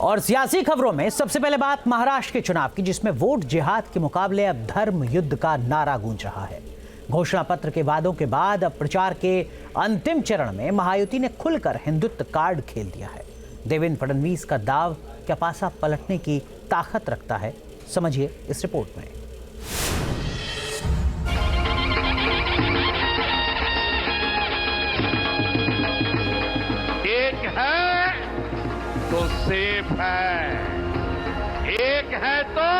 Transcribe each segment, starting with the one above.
और सियासी खबरों में सबसे पहले बात महाराष्ट्र के चुनाव की, जिसमें वोट जिहाद के मुकाबले अब धर्म युद्ध का नारा गूंज रहा है। घोषणा पत्र के वादों के बाद अब प्रचार के अंतिम चरण में महायुति ने खुलकर हिंदुत्व कार्ड खेल दिया है। देवेंद्र फडणवीस का दाव क्या पासा पलटने की ताकत रखता है, समझिए इस रिपोर्ट में। एक है तो सेफ है, एक है तो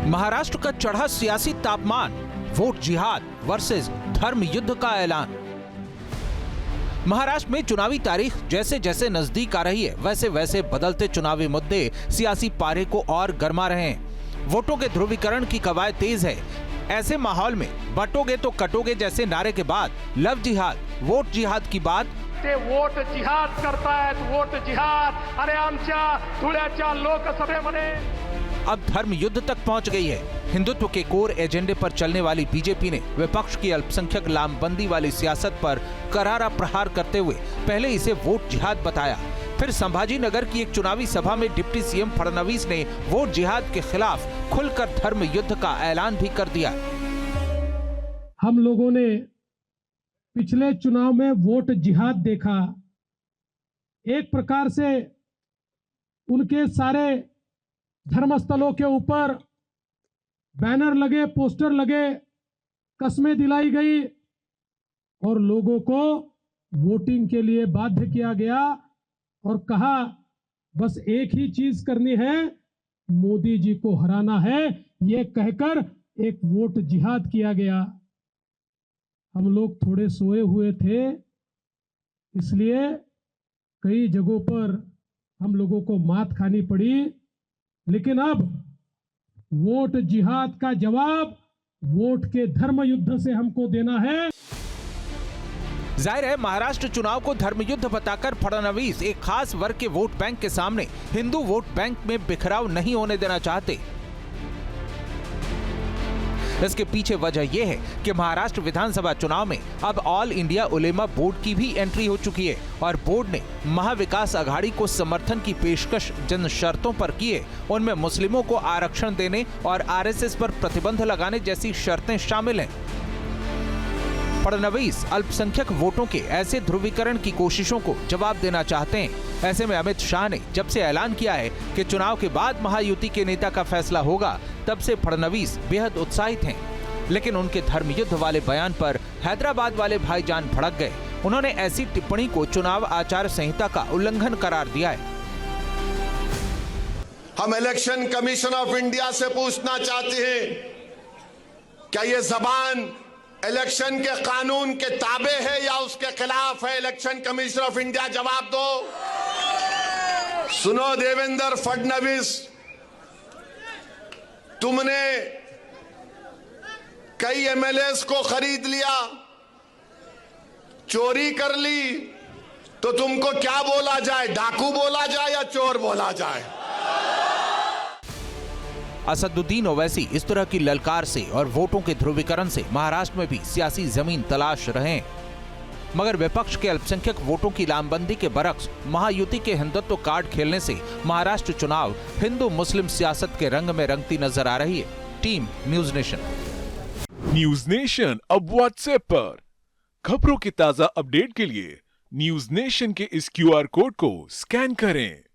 महाराष्ट्र का चढ़ा सियासी तापमान, वोट जिहाद वर्सेस धर्म युद्ध का ऐलान। महाराष्ट्र में चुनावी तारीख जैसे जैसे नजदीक आ रही है, वैसे वैसे बदलते चुनावी मुद्दे सियासी पारे को और गरमा रहे हैं। वोटों के ध्रुवीकरण की कवायद तेज है। ऐसे माहौल में बटोगे तो कटोगे जैसे नारे के बाद लव जिहाद, वोट जिहाद की बात। वोट जिहाद करतायत, वोट जिहाद, अरे आमच्या धुळ्याच्या लोकसभेमध्ये अब धर्म युद्ध तक पहुंच गई है। हिंदुत्व के कोर एजेंडे पर चलने वाली बीजेपी ने विपक्ष की अल्पसंख्यक लामबंदी वाली सियासत पर करारा प्रहार करते हुए पहले इसे वोट जिहाद बताया। फिर संभाजी नगर की एक चुनावी सभा में डिप्टी सीएम फडणवीस ने वोट जिहाद के खिलाफ खुलकर धर्म युद्ध का ऐलान भी कर दिया। हम लोगों ने पिछले चुनाव में वोट जिहाद देखा। एक प्रकार से उनके सारे धर्मस्थलों के ऊपर बैनर लगे, पोस्टर लगे, कस्में दिलाई गई और लोगों को वोटिंग के लिए बाध्य किया गया और कहा बस एक ही चीज करनी है, मोदी जी को हराना है। ये कहकर एक वोट जिहाद किया गया। हम लोग थोड़े सोए हुए थे, इसलिए कई जगहों पर हम लोगों को मात खानी पड़ी, लेकिन अब वोट जिहाद का जवाब वोट के धर्म युद्ध से हमको देना है। जाहिर है महाराष्ट्र चुनाव को धर्म युद्ध बताकर फडणवीस एक खास वर्ग के वोट बैंक के सामने हिंदू वोट बैंक में बिखराव नहीं होने देना चाहते। इसके पीछे वजह यह है कि महाराष्ट्र विधानसभा चुनाव में अब ऑल इंडिया उलेमा बोर्ड की भी एंट्री हो चुकी है और बोर्ड ने महाविकास अघाड़ी को समर्थन की पेशकश जिन शर्तों पर की है, उनमें मुस्लिमों को आरक्षण देने और आरएसएस पर प्रतिबंध लगाने जैसी शर्तें शामिल हैं। फडणवीस अल्पसंख्यक वोटों के ऐसे ध्रुवीकरण की कोशिशों को जवाब देना चाहते हैं। ऐसे में अमित शाह ने जब से ऐलान किया है कि चुनाव के बाद महायुति के नेता का फैसला होगा, तब से फडणवीस बेहद उत्साहित हैं। लेकिन उनके धर्म युद्ध वाले बयान पर हैदराबाद वाले भाईजान भड़क गए। उन्होंने ऐसी टिप्पणी को चुनाव आचार संहिता का उल्लंघन करार दिया है। हम इलेक्शन कमीशन ऑफ इंडिया से पूछना चाहते हैं, क्या ये जबान इलेक्शन के कानून के ताबे है या उसके खिलाफ है? इलेक्शन कमीशन ऑफ इंडिया जवाब दो। सुनो देवेंद्र फडणवीस, तुमने कई एमएलएस को खरीद लिया, चोरी कर ली, तो तुमको क्या बोला जाए? डाकू बोला जाए या चोर बोला जाए? असदुद्दीन ओवैसी इस तरह की ललकार से और वोटों के ध्रुवीकरण से महाराष्ट्र में भी सियासी जमीन तलाश रहे हैं। मगर विपक्ष के अल्पसंख्यक वोटों की लामबंदी के बरक्स महायुति के हिंदुत्व कार्ड खेलने से महाराष्ट्र चुनाव हिंदू मुस्लिम सियासत के रंग में रंगती नजर आ रही है। Team news nation. News nation अब व्हाट्सएप पर खबरों की ताजा अपडेट के लिए न्यूज नेशन के इस क्यूआर कोड को स्कैन करें।